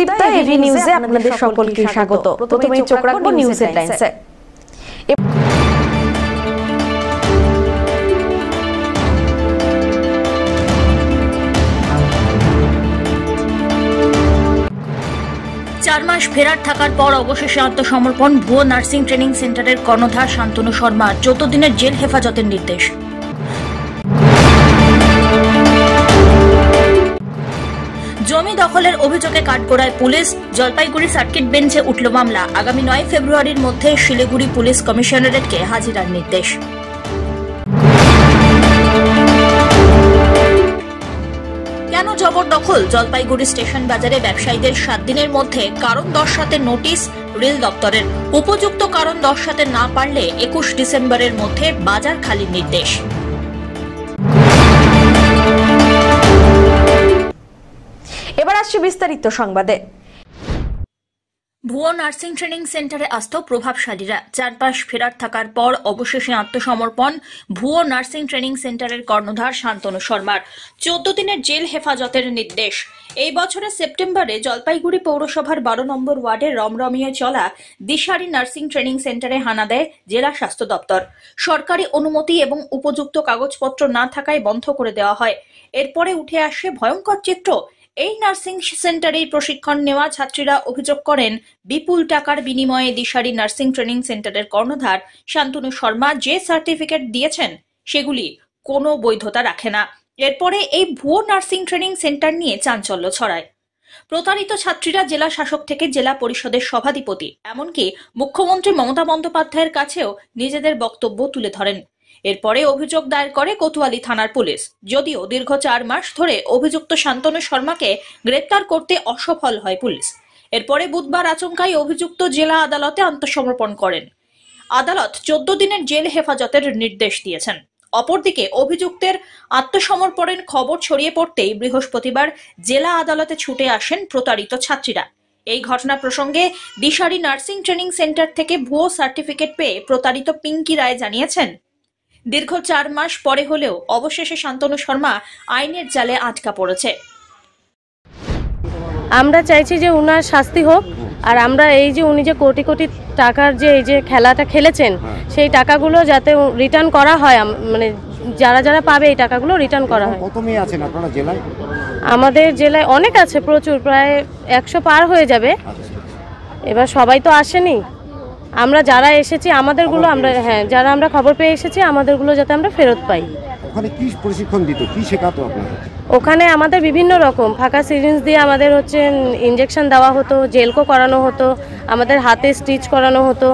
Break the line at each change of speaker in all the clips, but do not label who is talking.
Sudipta, AV নিউজে আপনাদের সকলকে স্বাগত। প্রথমেই চোখ রাখবো নিউজ হেডলাইন্সে।
4 মাস ফেরার থাকার পর অবশেষে আত্মসমর্পণ ভুয়ো নার্সিং ট্রেনিং সেন্টারের কর্ণধার শান্তনু শর্মা। 14 দিনের জেল হেফাজতের নির্দেশ। জমি দখলের অভিযোগে কাঠগড়ায় পুলিশ। জলপাইগুড়ি সার্কিট বেঞ্চে উঠল মামলা। আগামী 9 ফেব্রুয়ারির মধ্যে শিলিগুড়ি পুলিশ কমিশনারেটকে হাজিরার নির্দেশ। কেন জবরদখল? জলপাইগুড়ি স্টেশন বাজারে ব্যবসায়ীদের 7 দিনের মধ্যে কারণ দর্শাতে নোটিশ রেল দপ্তরের। উপযুক্ত কারণ দর্শাতে না পারলে 21 ডিসেম্বরের মধ্যে বাজার খালির নির্দেশ।
এবার আসছে বিস্তারিত সংবাদে।
ভুয়ো নার্সিং ট্রেনিং সেন্টারে আসত প্রভাবশালীরা। 4 মাস ফেরার থাকার পর অবশেষে আত্মসমর্পণ ভুয়ো নার্সিং ট্রেনিং সেন্টারের কর্ণধার শান্তনু শর্মার। 14 দিনের জেল হেফাজতের নির্দেশ। এই বছরের সেপ্টেম্বরে জলপাইগুড়ি পৌরসভার 12 নম্বর ওয়ার্ডে রমরমিয়ে চলা দিশারি নার্সিং ট্রেনিং সেন্টারে হানা দেয় জেলা স্বাস্থ্য দপ্তর। সরকারি অনুমতি এবং উপযুক্ত কাগজপত্র না থাকায় বন্ধ করে দেওয়া হয়। এরপরে উঠে আসে ভয়ঙ্কর চিত্র। এই নার্সিং সেন্টারে প্রশিক্ষণ নেওয়া ছাত্রীরা অভিযোগ করেন, বিপুল টাকার বিনিময়ে দিশারি নার্সিং ট্রেনিং সেন্টারের কর্ণধার শান্তনু শর্মা যে সার্টিফিকেট দিয়েছেন সেগুলি কোনো বৈধতা রাখে না। এরপরে এই ভুয়ো নার্সিং ট্রেনিং সেন্টার নিয়ে চাঞ্চল্য ছড়ায়। প্রতারিত ছাত্রীরা জেলা শাসক থেকে জেলা পরিষদের সভাধিপতি এমনকি মুখ্যমন্ত্রী মমতা বন্দ্যোপাধ্যায়ের কাছেও নিজেদের বক্তব্য তুলে ধরেন। এরপরে অভিযোগ দায়ের করে কোতোয়ালি থানার পুলিশ। যদিও দীর্ঘ 4 মাস ধরে অভিযুক্ত শান্তনু শর্মাকে গ্রেপ্তার করতে অসফল হয় পুলিশ। এরপরে বুধবার আচমকাই অভিযুক্ত জেলা আদালতে আত্মসমর্পণ করেন। আদালত 14 দিনের জেল হেফাজতের নির্দেশ দিয়েছেন। অপরদিকে অভিযুক্তের আত্মসমর্পণের খবর ছড়িয়ে পড়তেই বৃহস্পতিবার জেলা আদালতে ছুটে আসেন প্রতারিত ছাত্রীরা। এই ঘটনা প্রসঙ্গে দিশারি নার্সিং ট্রেনিং সেন্টার থেকে ভুয়ো সার্টিফিকেট পেয়ে প্রতারিত পিঙ্কি রায় জানিয়েছেন, দীর্ঘ 4 মাস পরে হলেও অবশেষে শান্তনু শর্মা আইনের জালে আটকা পড়েছে।
আমরা চাইছি যে উনার শাস্তি হোক, আর আমরা এই যে উনি যে কোটি কোটি টাকার যে এই যে খেলাটা খেলেছেন সেই টাকাগুলো যাতে রিটার্ন করা হয়, মানে যারা যারা পাবে এই টাকাগুলো রিটার্ন করা হয়।
কত মেয়ে আছেন আপনারা জেলায়?
আমাদের জেলায় অনেক আছে, প্রচুর, প্রায় 100 পার হয়ে যাবে। এবার সবাই তো আসেনি। আমরা যারা এসেছি আমাদেরগুলো আমরা যারা আমরা খবর পেয়ে এসেছি আমাদেরগুলো যাতে আমরা ফেরত পাই।
ওখানে কি প্রশিক্ষণ দিত, কি শেখাতো আপনাদের?
ওখানে আমাদের বিভিন্ন রকম ফাঁকা সিরিঞ্জ দিয়ে আমাদের হচ্ছে ইনজেকশন দেওয়া হতো, জেলকো করানো হতো, আমাদের হাতে স্টিচ করানো হতো,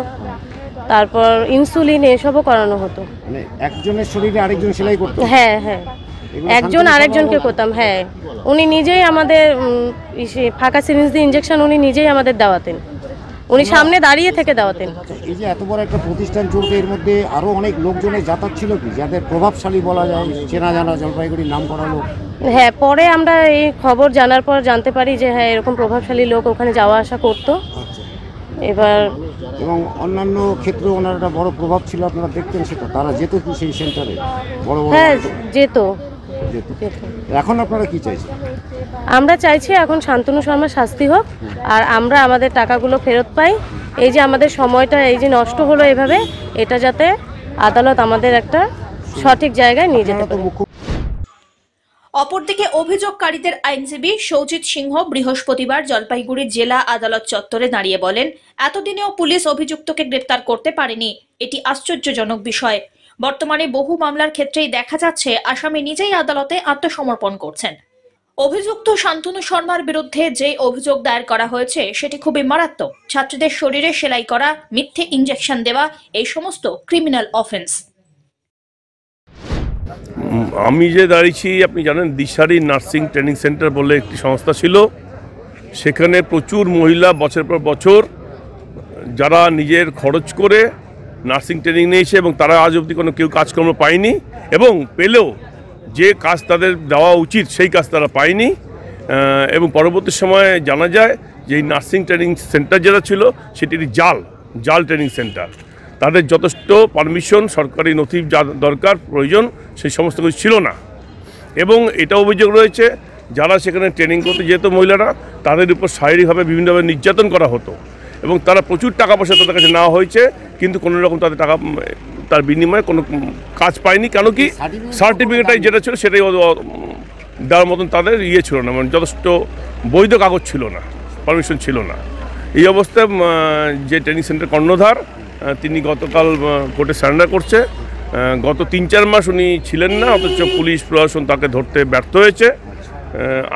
তারপর ইনসুলিন এসবও করানো হতো।
মানে একজনের শরীরে আরেকজন সেলাই করতো?
হ্যাঁ, একজন আরেকজনকে করতাম। হ্যাঁ, উনি নিজেই আমাদের ফাঁকা সিরিঞ্জ দিয়ে ইনজেকশন উনি নিজেই আমাদের দেওয়াতেন, উনি সামনে দাঁড়িয়ে থেকে দেওয়াতেন।
এই যে এত বড় একটা প্রতিষ্ঠান চলতে, এর মধ্যে আরো অনেক লোকজনের যাতায়াত ছিল কি, যাদের প্রভাবশালী বলা যায়, চেনা জানা জলপাইগুড়ির নাম করা লোক?
হ্যাঁ, পরে আমরা এই খবর জানার পর জানতে পারি যে হ্যাঁ এরকম প্রভাবশালী লোক ওখানে যাওয়া আসা করতো। এবার
এবং অন্যান্য ক্ষেত্রে ওনার একটা বড় প্রভাব ছিল, আপনারা দেখতেন সেটা? তারা যেত কি সেই সেন্টারে? বড় বড়?
হ্যাঁ, যেত।
এখন আপনারা কি চাইছেন?
আমরা চাইছি এখন শান্তনু শর্মার শাস্তি হোক, আর আমরা আমাদের টাকাগুলো ফেরত পাই। এই যে আমাদের সময়টা এই যে নষ্ট হলো এভাবে, এটা যাতে আদালত আমাদের একটা সঠিক জায়গায় নিয়ে যেতে পারে।
অপরদিকে অভিযোগকারীদের আইনজীবী সৌজিত সিংহ বৃহস্পতিবার জলপাইগুড়ি জেলা আদালত চত্বরে দাঁড়িয়ে বলেন, এতদিনেও পুলিশ অভিযুক্তকে গ্রেপ্তার করতে পারেনি, এটি আশ্চর্যজনক বিষয়। বর্তমানে বহু মামলার ক্ষেত্রেই দেখা যাচ্ছে আসামি নিজেই আদালতে আত্মসমর্পণ করছেন। অভিযুক্ত শান্তনু শর্মার বিরুদ্ধে যে অভিযোগ দায়ের করা হয়েছে সেটি খুবই মারাত্মক। ছাত্রীদের শরীরে সেলাই করা, মিথ্যে ইনজেকশন দেওয়া, এই সমস্ত ক্রিমিনাল অফেন্স।
আমি যে দাঁড়িয়েছি, আপনি জানেন দিশারি নার্সিং ট্রেনিং সেন্টার বলে একটি সংস্থা ছিল। সেখানে প্রচুর মহিলা বছর পর বছর যারা নিজের খরচ করে নার্সিং ট্রেনিং নিয়েছে এবং তারা আজ অবধি কোনো কেউ কাজকর্ম পায়নি, এবং পেলেও যে কাজ তাদের দেওয়া উচিত সেই কাজ তারা পায়নি। এবং পরবর্তী সময়ে জানা যায় যে এই নার্সিং ট্রেনিং সেন্টার যেটা ছিল সেটি জাল ট্রেনিং সেন্টার। তাদের যথেষ্ট পারমিশন, সরকারি নথি যা দরকার প্রয়োজন সেই সমস্ত কিছু ছিল না। এবং এটা অভিযোগ রয়েছে যারা সেখানে ট্রেনিং করতে যেত মহিলারা, তাদের উপর শারীরিকভাবে বিভিন্নভাবে নির্যাতন করা হতো এবং তারা প্রচুর টাকা পয়সা তাদের কাছে নেওয়া হয়েছে, কিন্তু কোনো রকম তাদের টাকা তার বিনিময়ে কোনো কাজ পায়নি। কেন কি সার্টিফিকেটটাই যেটা ছিল সেটাই দেওয়ার মতন তাদের ছিল না, মানে যথেষ্ট বৈধ কাগজ ছিল না, পারমিশন ছিল না। এই অবস্থায় যে ট্রেনিং সেন্টার কর্ণধার তিনি গতকাল কোর্টে সারেন্ডার করছে। গত 3-4 মাস উনি ছিলেন না, অথচ পুলিশ প্রশাসন তাকে ধরতে ব্যর্থ হয়েছে।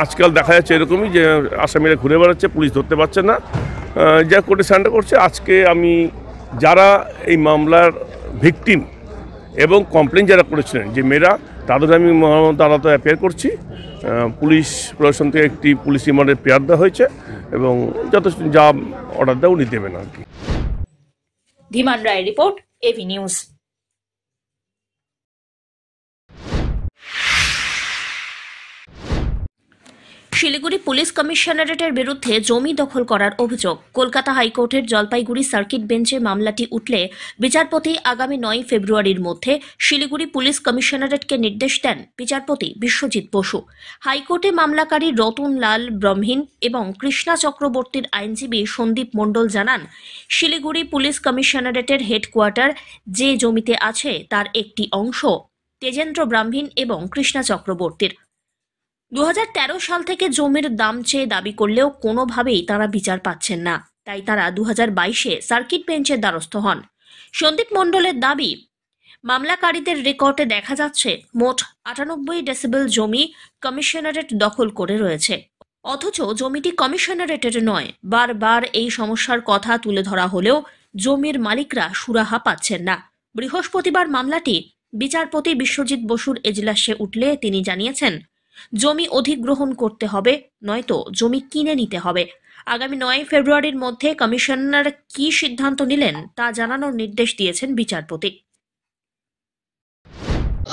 আজকাল দেখা যাচ্ছে এরকমই যে আসামিরা ঘুরে বেড়াচ্ছে, পুলিশ ধরতে পারছে না, যা কোর্টে সারেন্ডার করছে। আজকে আমি যারা এই মামলার ভিকটিম এবং কমপ্লেন যারা করেছিলেন যে মেয়েরা, তাদের আমি মহামান্য আদালতে অ্যাপিয়ার করছি। পুলিশ প্রশাসন থেকে একটি পুলিশ রিমান্ডের প্রেয়ার দেওয়া হয়েছে এবং যথেষ্ট যা অর্ডার দেয় উনি দেবেন আর কি।
Dhiman Roy report, AV news. Siliguri police কমিশনারেটের বিরুদ্ধে জমি দখল করার অভিযোগ। কলকাতা হাইকোর্টের জলপাইগুড়ি সার্কিট বেঞ্চে মামলাটি উঠলে বিচারপতি আগামী 9 ফেব্রুয়ারির মধ্যে শিলিগুড়ি পুলিশ কমিশনারেটকে নির্দেশ দেন বিচারপতি বিশ্বজিৎ বসু। হাইকোর্টে মামলাকারী রতনলাল ব্রহ্মিন এবং কৃষ্ণা চক্রবর্তীর আইনজীবী সন্দীপ মণ্ডল জানান, শিলিগুড়ি পুলিশ কমিশনারেটের হেডকোয়ার্টার যে জমিতে আছে তার একটি অংশ তেজেন্দ্র ব্রাহ্মীণ এবং কৃষ্ণা চক্রবর্তীর। 2013 সাল থেকে জমির দাম চেয়ে দাবি করলেও কোনোভাবেই তারা বিচার পাচ্ছেন না, তাই তারা 2022-এ সার্কিট বেঞ্চের দ্বারস্থ হন। সন্দীপ মণ্ডলের দাবি, মামলাকারীদের রেকর্ডে দেখা যাচ্ছে মোট 98 ডেসিবেল জমি কমিশনারেট দখল করে রয়েছে, অথচ জমিটি কমিশনারেটের নয়। বারবার এই সমস্যার কথা তুলে ধরা হলেও জমির মালিকরা সুরাহা পাচ্ছেন না। বৃহস্পতিবার মামলাটি বিচারপতি বিশ্বজিৎ বসুর এজলাসে উঠলে তিনি জানিয়েছেন, জমি অধিগ্রহণ করতে হবে, নয়তো জমি কিনে নিতে হবে। আগামী 9 ফেব্রুয়ারির মধ্যে কমিশনার কি সিদ্ধান্ত নিলেন তা জানানোর নির্দেশ দিয়েছেন বিচারপতি।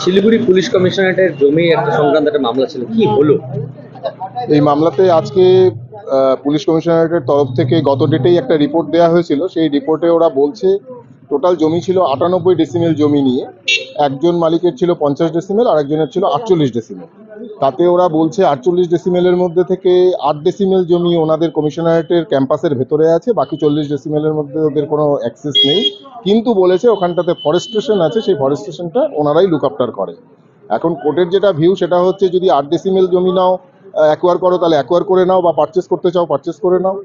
শিলিগুড়ি পুলিশ কমিশনারেটের জমি একটা সংক্রান্ত একটা মামলা ছিল, কি হলো?
এই মামলাতে আজকে পুলিশ কমিশনারেটের তরফ থেকে গত ডেটেই একটা রিপোর্ট দেওয়া হয়েছিল। সেই রিপোর্টে ওরা বলছে টোটাল জমি ছিল 98 ডেসিমেল জমি নিয়ে, একজন মালিকের ছিল 50 ডেসিমেল আর একজনের ছিল 48 ডেসিমেল। তাতে ওরা বলছে 48 ডেসিমেলের মধ্যে থেকে 8 ডেসিমেল জমি ওনাদের কমিশনারেটের ক্যাম্পাসের ভেতরে আছে, বাকি 40 ডেসিমেলের মধ্যে ওদের কোনো অ্যাক্সেস নেই। কিন্তু বলেছে ওখানটাতে ফরেস্ট স্টেশন আছে, সেই ফরেস্ট স্টেশনটা ওনারাই লুক আফটার করে। এখন কোর্টের যেটা ভিউ সেটা হচ্ছে, যদি 8 ডেসিমেল জমি নাও অ্যাকোয়ার করো তাহলে অ্যাকোয়ার করে নাও, বা পারচেস করতে চাও পারচেস করে নাও,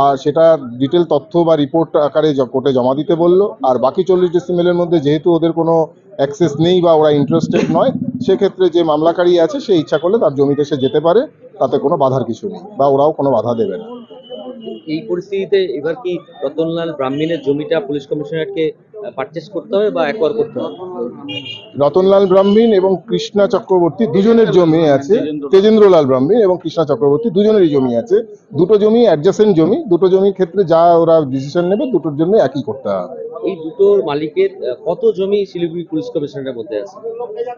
আর সেটা ডিটেল তথ্য বা রিপোর্ট আকারে কোর্টে জমা দিতে বললো। আর বাকি 40 ডেসিমেলের মধ্যে যেহেতু ওদের কোনো অ্যাক্সেস নেই বা ওরা ইন্টারেস্টেড নয়, সেক্ষেত্রে যে মামলাকারী আছে সে ইচ্ছা করলে তার জমিতে সে যেতে পারে, তাতে কোনো বাধার কিছু নেই বা ওরাও কোনো বাধা দেবে না।
এই পরিস্থিতিতে এবার কি রতনলাল ব্রাহ্মীণের জমিটা পুলিশ কমিশনারকে পারচেস করতে হবে বা অ্যাকোয়ার করতে হবে?
রতনলাল ব্রাহ্মীণ এবং কৃষ্ণা চক্রবর্তী দুজনের জমি আছে, তেজেন্দ্রলাল ব্রাহ্মীণ এবং কৃষ্ণা চক্রবর্তী দুজনেরই জমি আছে। দুটো জমি অ্যাডজাসেন্ট জমি, দুটো জমির ক্ষেত্রে যা ওরা ডিসিশন নেবে দুটোর জন্য একই করতে হবে।
এই দুটো মালিকের কত জমি শিলিগুড়ি পুলিশ কমিশনারের মধ্যে আছে?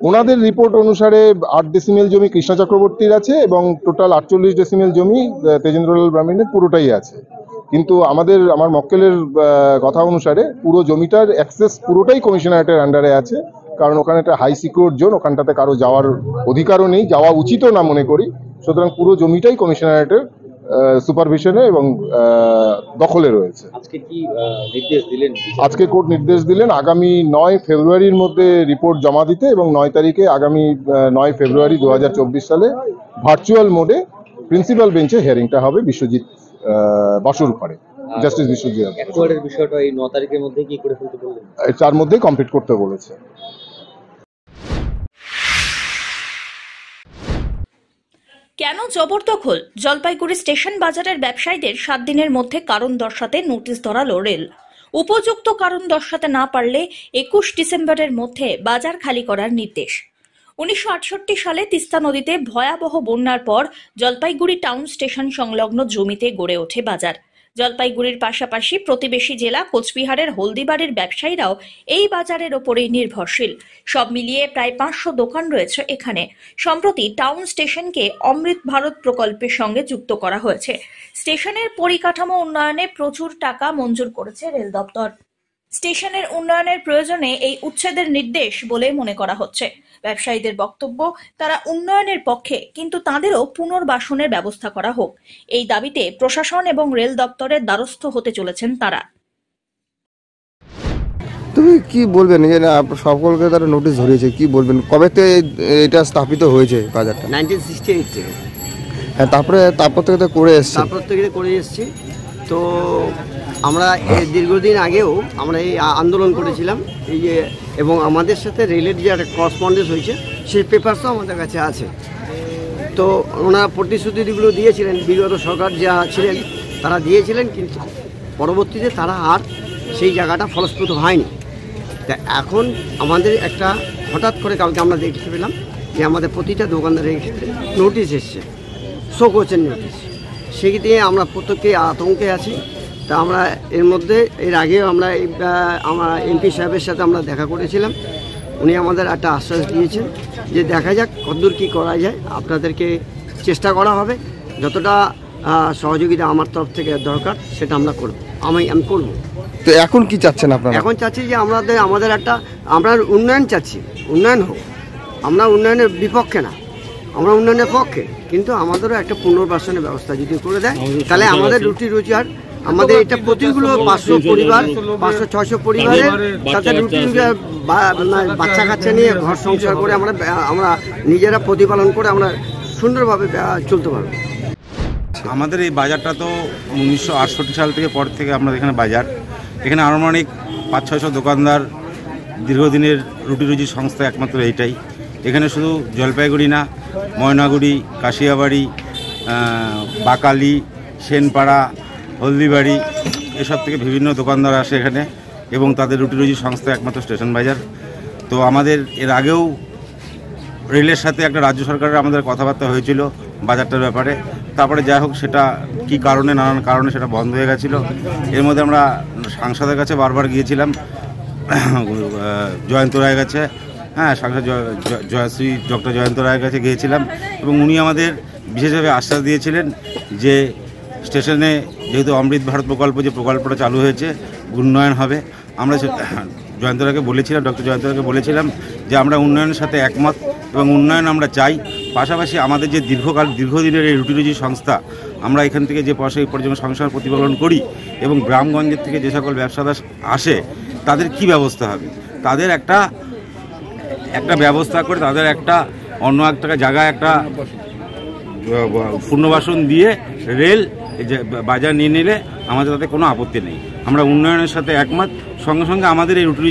ওনাদের রিপোর্ট অনুসারে 8 ডেসিমেল জমি কৃষ্ণা চক্রবর্তীর আছে এবং টোটাল 48 ডেসিমেল জমি তেজেন্দ্রলাল ব্রাহ্মীণের পুরোটাই আছে। কিন্তু আমার মক্কেলের কথা অনুসারে পুরো জমিটার অ্যাক্সেস পুরোটাই কমিশনারেটের আন্ডারে আছে, কারণ ওখানে একটা হাই সিকিউর জোন, ওখানটাতে কারো যাওয়ার অধিকারও নেই, যাওয়া উচিতও না মনে করি। সুতরাং পুরো জমিটাই কমিশনারেটের সুপারভিশনে এবং দখলে রয়েছে।
আজকে কি নির্দেশ দিলেন?
আজকে কোর্ট নির্দেশ দিলেন আগামী 9 ফেব্রুয়ারির মধ্যে রিপোর্ট জমা দিতে, এবং 9 তারিখে আগামী 9 ফেব্রুয়ারি 2024 সালে ভার্চুয়াল মোডে প্রিন্সিপাল বেঞ্চে হিয়ারিংটা হবে বিশ্বজিৎ বসুর উপরে, জাস্টিস বিশ্বজিৎ।
অ্যাকোয়ারের বিষয়টা এই 9 তারিখের মধ্যে কি করে ফেলতে বললেন?
তার মধ্যেই কমপ্লিট করতে বলেছে।
কেন জবরদখল? জলপাইগুড়ি স্টেশন বাজারের ব্যবসায়ীদের 7 দিনের মধ্যে কারণ দর্শাতে নোটিশ ধরালো রেল। উপযুক্ত কারণ দর্শাতে না পারলে 21 ডিসেম্বরের মধ্যে বাজার খালি করার নির্দেশ। 1968 সালে তিস্তা নদীতে ভয়াবহ বন্যার পর জলপাইগুড়ি টাউন স্টেশন সংলগ্ন জমিতে গড়ে ওঠে বাজার। জলপাইগুড়ির পাশাপাশি প্রতিবেশী জেলা কোচবিহারের হলদিবাড়ির ব্যবসায়ীরাও এই বাজারের ওপরেই নির্ভরশীল। সব মিলিয়ে প্রায় 500 দোকান রয়েছে এখানে। সম্প্রতি টাউন স্টেশনকে অমৃত ভারত প্রকল্পের সঙ্গে যুক্ত করা হয়েছে। স্টেশনের পরিকাঠামো উন্নয়নে প্রচুর টাকা মঞ্জুর করেছে রেল দপ্তর। স্টেশনের উন্নয়নের প্রয়োজনে এই উচ্ছেদের নির্দেশ বলে মনে করা হচ্ছে। ব্যবসায়ীদের বক্তব্য, তারা উন্নয়নের পক্ষে, কিন্তু তাঁদেরও পুনর্বাসনের ব্যবস্থা করা হোক। এই দাবিতে প্রশাসন এবং রেল দপ্তরের দ্বারস্থ হতে চলেছেন তারা।
তুমি কি বলবেন যে না সকলকে তারা নোটিশ ধরিয়েছে, কি বলবেন কবে থেকে এটা স্থাপিত হয়েছে বাজারটা?
1968 থেকে।
হ্যাঁ, তারপর থেকে তো করে এসছে।
তারপর থেকে করে এসছি। তো আমরা দীর্ঘদিন আগেও আমরা এই আন্দোলন করেছিলাম এই যে, এবং আমাদের সাথে রেলের যে একটা করসপন্ডেন্স হয়েছে সেই পেপারসও আমাদের কাছে আছে। তো ওনারা প্রতিশ্রুতিগুলো দিয়েছিলেন, বিগত সরকার যা ছিলেন তারা দিয়েছিলেন, কিন্তু পরবর্তীতে তারা আর সেই জায়গাটা ফলস্প্রসূ হয়নি। তা এখন আমাদের একটা হঠাৎ করে কালকে আমরা দেখতে পেলাম যে আমাদের প্রতিটা দোকানদারের ক্ষেত্রে নোটিশ এসছে, শো করছেন নোটিশ। সেই দিয়ে আমরা প্রত্যেকে আতঙ্কে আছি। তা আমরা এর মধ্যে এর আগেও আমরা আমার এমপি সাহেবের সাথে আমরা দেখা করেছিলাম। উনি আমাদের একটা আশ্বাস দিয়েছেন যে দেখা যাক কতদূর কী করা যায়, আপনাদেরকে চেষ্টা করা হবে, যতটা সহযোগিতা আমার তরফ থেকে দরকার সেটা আমরা করব, আমি করব।
তো এখন কি চাচ্ছেন আপনারা?
এখন চাচ্ছি যে আমাদের একটা আমরা উন্নয়ন চাচ্ছি, উন্নয়ন হোক। আমরা উন্নয়নের বিপক্ষে না, আমরা উন্নয়নের পক্ষে, কিন্তু আমাদেরও একটা পুনর্বাসনের ব্যবস্থা যদি করে দেয় তাহলে আমাদের রুটি রোজগার, আমাদের এটা প্রতিগুলো 500 পরিবার, 500-600 পরিবারের তাতে রুটি রোজগার, বাচ্চা কাচ্চা নিয়ে ঘর সংসার করে আমরা নিজেরা প্রতিপালন করে আমরা সুন্দরভাবে চলতে পারবো।
আমাদের এই বাজারটা তো 1968 সাল থেকে পর থেকে আমরা এখানে বাজার, এখানে আনুমানিক 500-600 দোকানদার, দীর্ঘদিনের রুটি রুজির সংস্থা একমাত্র এইটাই। এখানে শুধু জলপাইগুড়ি না, ময়নাগুড়ি, কাশিয়াবাড়ি, বাকালি, সেনপাড়া, হলদিবাড়ি এসব থেকে বিভিন্ন দোকানদার আসে এখানে, এবং তাদের রুটি রুজির সংস্থা একমাত্র স্টেশন বাজার। তো আমাদের এর আগেও রেলের সাথে একটা রাজ্য সরকারের আমাদের কথাবার্তা হয়েছিল বাজারটার ব্যাপারে। তারপরে যাই হোক, সেটা কি কারণে, নানান কারণে সেটা বন্ধ হয়ে গেছিলো। এর মধ্যে আমরা সাংসদের কাছে বারবার গিয়েছিলাম, জয়ন্ত রায়ের কাছে, হ্যাঁ, সাংসদ জয়শ্রী ডক্টর জয়ন্ত রায়ের কাছে গিয়েছিলাম, এবং উনি আমাদের বিশেষভাবে আশ্বাস দিয়েছিলেন যে স্টেশনে যেহেতু অমৃত ভারত প্রকল্প, যে প্রকল্পটা চালু হয়েছে, উন্নয়ন হবে। আমরা জয়ন্ত রায়কে বলেছিলাম, ডক্টর জয়ন্ত রায়কে বলেছিলাম যে আমরা উন্নয়নের সাথে একমত এবং উন্নয়ন আমরা চাই। পাশাপাশি আমাদের যে দীর্ঘদিনের এই রুটি রুজি সংস্থা, আমরা এখান থেকে যে পয়সা উপার্জন সংসার প্রতিপালন করি, এবং গ্রামগঞ্জের থেকে যে সকল ব্যবসাদার আসে তাদের কি ব্যবস্থা হবে, তাদের একটা ব্যবস্থা করে, তাদের একটা অন্য একটা জায়গায় একটা পুনর্বাসন দিয়ে রেল বাজার নিয়ে নিলে আমাদের তাতে কোনো আপত্তি নেই। আমরা উন্নয়নের সাথে একমত। সঙ্গে সঙ্গে আমাদের এই রুটি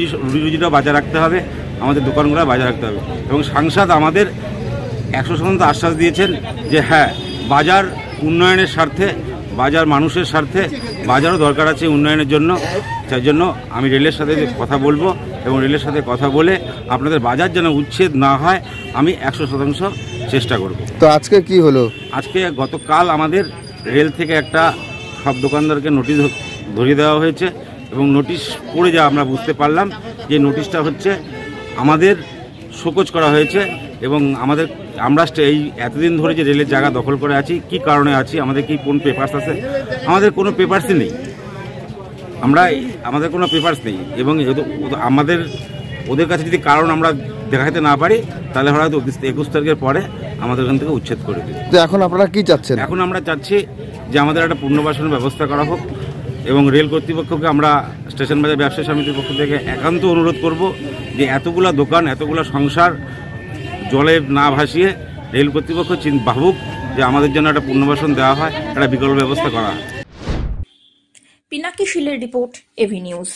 রুজিটাও বাজার রাখতে হবে, আমাদের দোকানগুলো বাজার রাখতে হবে। এবং সাংসদ আমাদের 100% আশ্বাস দিয়েছেন যে হ্যাঁ, বাজার উন্নয়নের স্বার্থে, বাজার মানুষের স্বার্থে, বাজারও দরকার আছে উন্নয়নের জন্য। তার জন্য আমি রেলের সাথে কথা বলবো, এবং রেলের সাথে কথা বলে আপনাদের বাজার যেন উচ্ছেদ না হয় আমি 100% চেষ্টা করব।
তো আজকে কি হলো?
আজকে গতকাল আমাদের রেল থেকে একটা সব দোকানদারকে নোটিশ ধরিয়ে দেওয়া হয়েছে, এবং নোটিশ পড়ে যা আমরা বুঝতে পারলাম যে নোটিশটা হচ্ছে আমাদের শোকজ করা হয়েছে, এবং আমরা এই এতদিন ধরে যে রেলের জায়গা দখল করে আছি, কি কারণে আছি, আমাদের কি কোন পেপারস আছে, আমাদের কোনো পেপারসই নেই, আমাদের কোনো পেপারস নেই। এবং ওদের কাছে যদি কারণ আমরা দেখাতে না পারি, তাহলে হয়তো 21 তারিখের পরে আমাদের ওখান থেকে উচ্ছেদ করে দেবে।
তো এখন আপনারা কি চাচ্ছেন?
এখন আমরা চাচ্ছি যে আমাদের একটা পুনর্বাসনের ব্যবস্থা করা হোক, এবং রেল কর্তৃপক্ষকে আমরা স্টেশন বাজার ব্যবসায়ী সমিতির পক্ষ থেকে একান্ত অনুরোধ করব যে এতগুলা দোকান, এতগুলা সংসার জলে না ভাসিয়ে রেল কর্তৃপক্ষ ভাবুক যে আমাদের জন্য একটা পুনর্বাসন দেওয়া হয়, একটা বিকল্প ব্যবস্থা করা হয়।
পিনাকি শীলের রিপোর্ট, এভি নিউজ।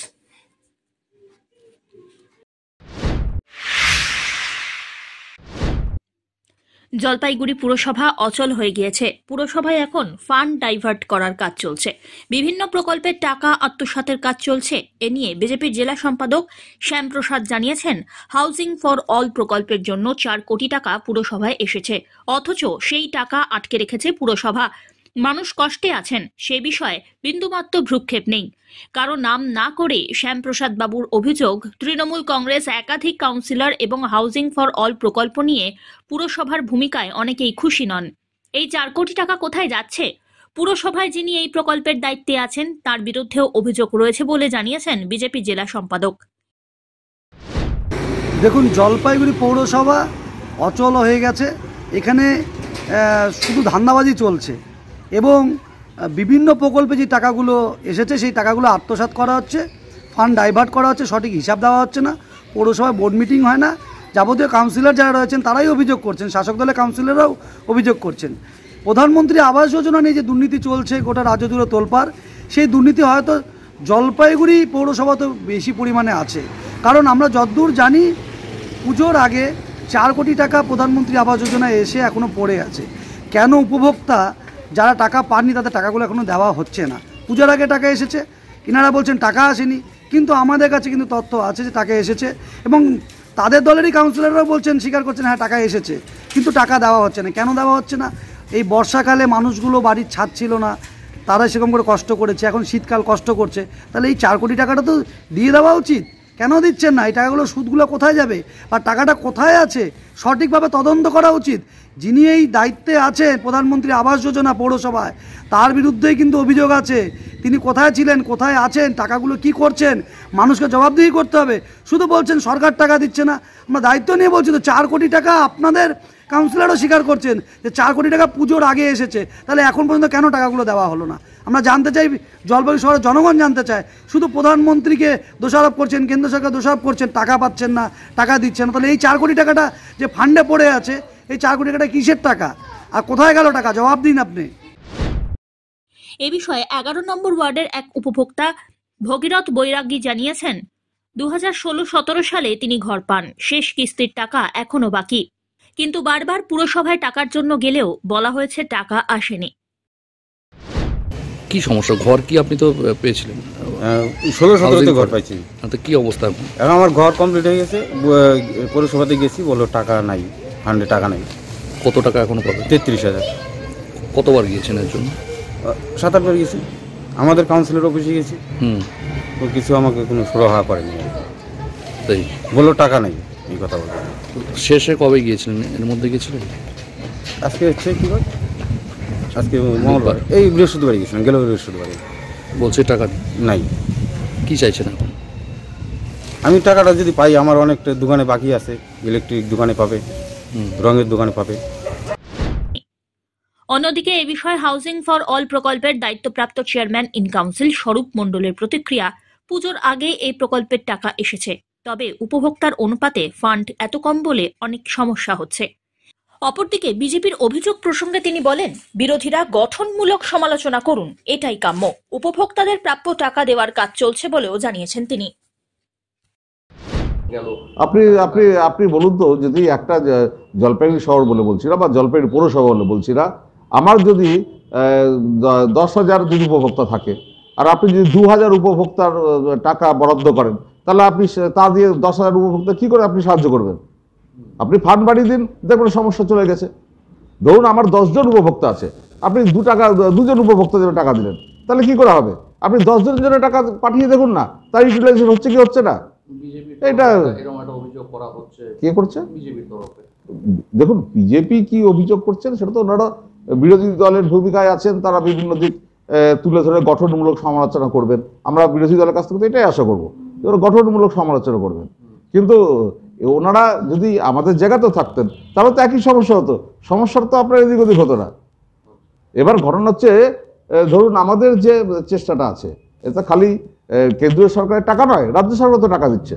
জলপাইগুড়ি পুরসভা অচল হয়ে গিয়েছে। পুরসভায় এখন ফান্ড ডাইভার্ট করার কাজ চলছে, বিভিন্ন প্রকল্পের টাকা আত্মসাতের কাজ চলছে। এ নিয়ে বিজেপির জেলা সম্পাদক শ্যামপ্রসাদ জানিয়েছেন, হাউজিং ফর অল প্রকল্পের জন্য 4 কোটি টাকা পুরসভায় এসেছে, অথচ সেই টাকা আটকে রেখেছে পুরসভা। মানুষ কষ্টে আছেন, সে বিষয়ে বিন্দুমাত্র ভ্রুক্ষেপ নেই। কারো নাম না করে শ্যামপ্রসাদ বাবুর অভিযোগ, তৃণমূল কংগ্রেস একাধিক কাউন্সিলর এবং হাউজিং ফর অল প্রকল্প নিয়ে পুরসভার ভূমিকায় অনেকেই খুশি নন। এই 4 কোটি টাকা কোথায় যাচ্ছে? পুরসভায় যিনি এই প্রকল্পের দায়িত্বে আছেন তার বিরুদ্ধেও অভিযোগ রয়েছে বলে জানিয়েছেন বিজেপি জেলা সম্পাদক।
দেখুন, জলপাইগুড়ি পৌরসভা অচল হয়ে গেছে। এখানে শুধু ধান্দাবাজি চলছে এবং বিভিন্ন প্রকল্পে যে টাকাগুলো এসেছে সেই টাকাগুলো আত্মসাৎ করা হচ্ছে, ফান্ড ডাইভার্ট করা হচ্ছে, সঠিক হিসাব দেওয়া হচ্ছে না, পৌরসভায় বোর্ড মিটিং হয় না। যাবতীয় কাউন্সিলর যারা রয়েছেন তারাই অভিযোগ করছেন, শাসক দলের কাউন্সিলররাও অভিযোগ করছেন। প্রধানমন্ত্রী আবাস যোজনা নিয়ে যে দুর্নীতি চলছে গোটা রাজ্য জুড়ে তোলপাড়, সেই দুর্নীতি হয়তো জলপাইগুড়ি পৌরসভা তো বেশি পরিমাণে আছে। কারণ আমরা যতদূর জানি পুজোর আগে 4 কোটি টাকা প্রধানমন্ত্রী আবাস যোজনায় এসে এখনও পড়ে আছে। কেন উপভোক্তা যারা টাকা পাননি তাদের টাকাগুলো এখনও দেওয়া হচ্ছে না? পুজোর আগে টাকা এসেছে, এনারা বলছেন টাকা আসেনি, কিন্তু আমাদের কাছে কিন্তু তথ্য আছে যে টাকা এসেছে এবং তাদের দলেরই কাউন্সিলররাও বলছেন, স্বীকার করছেন হ্যাঁ টাকা এসেছে, কিন্তু টাকা দেওয়া হচ্ছে না। কেন দেওয়া হচ্ছে না? এই বর্ষাকালে মানুষগুলো বাড়ির ছাদ ছিল না, তারা সেরকম করে কষ্ট করেছে, এখন শীতকাল কষ্ট করছে, তাহলে এই 4 কোটি টাকাটা তো দিয়ে দেওয়া উচিত। কেন দিচ্ছেন না? এই টাকাগুলো সুদগুলো কোথায় যাবে আর টাকাটা কোথায় আছে সঠিকভাবে তদন্ত করা উচিত। যিনি এই দায়িত্বে আছেন প্রধানমন্ত্রী আবাস যোজনা পৌরসভায়, তার বিরুদ্ধেই কিন্তু অভিযোগ আছে। তিনি কোথায় ছিলেন, কোথায় আছেন, টাকাগুলো কি করছেন, মানুষকে জবাবদিহি করতে হবে। শুধু বলছেন সরকার টাকা দিচ্ছে না, আমরা দায়িত্ব নিয়ে বলছি তো 4 কোটি টাকা আপনাদের কাউন্সিলরও স্বীকার করছেন যে 4 কোটি টাকা পুজোর আগে এসেছে, তাহলে এখন পর্যন্ত কেন টাকাগুলো দেওয়া হলো না? আমরা জানতে চাই, জলপাইগুড়ি শহরের জনগণ জানতে চায়। শুধু প্রধানমন্ত্রীকে দোষারোপ করছেন, কেন্দ্র সরকার দোষারোপ করছেন, টাকা পাচ্ছেন না, টাকা দিচ্ছেন না। তাহলে এই 4 কোটি টাকাটা যে ফান্ডে পড়ে আছে, এই 4 কোটি টাকাটা কিসের টাকা আর কোথায় গেল টাকা? জবাব দিন আপনি।
এ বিষয়ে 11 নম্বর ওয়ার্ডের এক উপভোক্তা ভগীরথ বৈরাগী জানিয়েছেন, 2016-17 সালে তিনি ঘর পান, শেষ কিস্তির টাকা এখনো বাকি, কিন্তু বারবার পুরসভায় টাকার জন্য গেলেও বলা হয়েছে টাকা আসেনি।
কি সমস্যা? ঘর কি আপনি তো পেয়েছিলেন?
16-17 ঘর পাইছি।
তো কি অবস্থা এখন?
এখন আমার ঘর কমপ্লিট হয়ে গেছে, পৌরসভাতে গেছি, বললো টাকা নাই, ফান্ডে টাকা নাই।
কত টাকা এখনো পাবে?
33,000।
কতবার গিয়েছেন এর জন্য?
7-8 বার গেছি, আমাদের কাউন্সিলর অফিসে গেছি, তো কিছু আমাকে কোনো সুরাহা করেনি।
তাই
বললো টাকা নেই, এই কথা বললো।
শেষে কবে গিয়েছিলেন? এর মধ্যে গিয়েছিলেন?
আজকে হচ্ছে কি বার? আজকে মঙ্গলবার, এই বৃহস্পতিবার গেছিলাম, গেল বৃহস্পতিবারে।
বলছে টাকা
নাই।
কি চাইছেন এখন?
আমি টাকাটা যদি পাই, আমার অনেকটা দোকানে বাকি আছে, ইলেকট্রিক দোকানে পাবে, রঙের দোকানে পাবে।
অন্যদিকে এ বিষয়ে হাউজিং ফর অল প্রকল্পের দায়িত্বপ্রাপ্ত চেয়ারম্যান ইন কাউন্সিল স্বরূপ মণ্ডলের প্রতিক্রিয়া, পুজোর আগে এই প্রকল্পের টাকা এসেছে, তবে উপভোক্তার অনুপাতে ফান্ড এত কম বলে অনেক সমস্যা হচ্ছে। অপরদিকে বিজেপির অভিযোগ প্রসঙ্গে তিনি বলেন, বিরোধীরা গঠনমূলক সমালোচনা করুন, এটাই কাম্য। উপভোক্তাদের প্রাপ্য টাকা দেওয়ার কাজ চলছে বলেও জানিয়েছেন তিনি।
আপনি বলুন তো, যদি একটা জলপাইগুড়ি শহর বলে বলছি না বা জলপাইগুড়ি পৌরসভা বলে বলছি না, আমার যদি 10,000 যদি উপভোক্তা থাকে আর আপনি যদি 2,000 উপভোক্তার টাকা বরাদ্দ করেন, তাহলে আপনি তা দিয়ে 10,000 উপভোক্তা কি করে আপনি সাহায্য করবেন? আপনি ফান্ড বাড়িয়ে দিন, দেখবেন সমস্যা চলে গেছে। ধরুন আমার 10 জন উপভোক্তা আছে, আপনি 2 জন উপভোক্তা জন্য টাকা দিলেন, তাহলে কি করে হবে? আপনি 10 জনের জন্য টাকা পাঠিয়ে দেখুন না, তার ইউটিলাইজেশন হচ্ছে কি হচ্ছে না? এটা কে করছে? দেখুন, বিজেপি কি অভিযোগ করছেন সেটা তো ওনারা বিরোধী দলের ভূমিকায় আছেন, তারা বিভিন্ন দিক তুলে ধরে গঠনমূলক সমালোচনা করবেন। আমরা বিরোধী দলের কাছ থেকে এটাই আশা করবো, ওরা গঠনমূলক সমালোচনা করবেন। কিন্তু ওনারা যদি আমাদের জায়গাতেও থাকতেন তাহলে তো একই সমস্যা হতো, সমস্যার তো আপনার এদিক ওদিক হতো না। এবার ঘটনা হচ্ছে, ধরুন আমাদের যে চেষ্টাটা আছে, এটা খালি কেন্দ্রীয় সরকারের টাকা নয়, রাজ্য সরকার তো টাকা দিচ্ছে।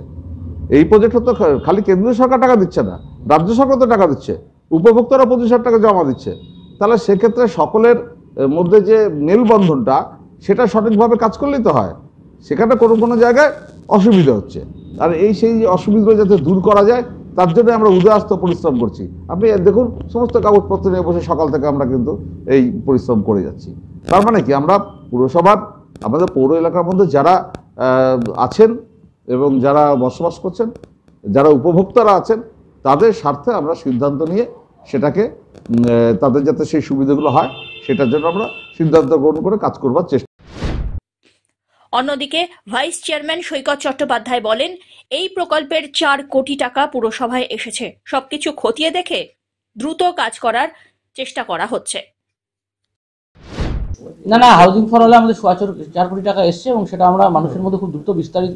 এই প্রজেক্টে তো খালি কেন্দ্রীয় সরকার টাকা দিচ্ছে না, রাজ্য সরকার তো টাকা দিচ্ছে, উপভোক্তারা 25,000 টাকা জমা দিচ্ছে। তাহলে সেক্ষেত্রে সকলের মধ্যে যে মেলবন্ধনটা, সেটা সঠিকভাবে কাজ করলেই তো হয়। সেখানে কোনো জায়গায় অসুবিধা হচ্ছে, আর সেই অসুবিধা যাতে দূর করা যায় তার জন্য আমরা উদয়াস্ত পরিশ্রম করছি। আপনি দেখুন, সমস্ত কাগজপত্র নিয়ে বসে সকাল থেকে আমরা কিন্তু এই পরিশ্রম করে যাচ্ছি। তার মানে কি, আমরা পুরসভার আমাদের পৌর এলাকার মধ্যে যারা আছেন এবং যারা বসবাস করছেন, যারা উপভোক্তারা আছেন, তাদের স্বার্থে আমরা সিদ্ধান্ত নিয়ে সেটাকে তাদের যাতে সেই সুবিধাগুলো হয় সেটার জন্য আমরা সিদ্ধান্ত গ্রহণ করে কাজ করবার চেষ্টা।
অন্যদিকে ভাইস চেয়ারম্যান সৈকত চট্টোপাধ্যায় বলেন, এই প্রকল্পের 4 কোটি টাকা পুরসভায় এসেছে, সবকিছু খতিয়ে দেখে দ্রুত কাজ করার চেষ্টা করা হচ্ছে।
না না, হাউজিং ফর অলে আমাদের 4 কোটি টাকা এসছে এবং সেটা আমরা মানুষের মধ্যে খুব দ্রুত বিস্তারিত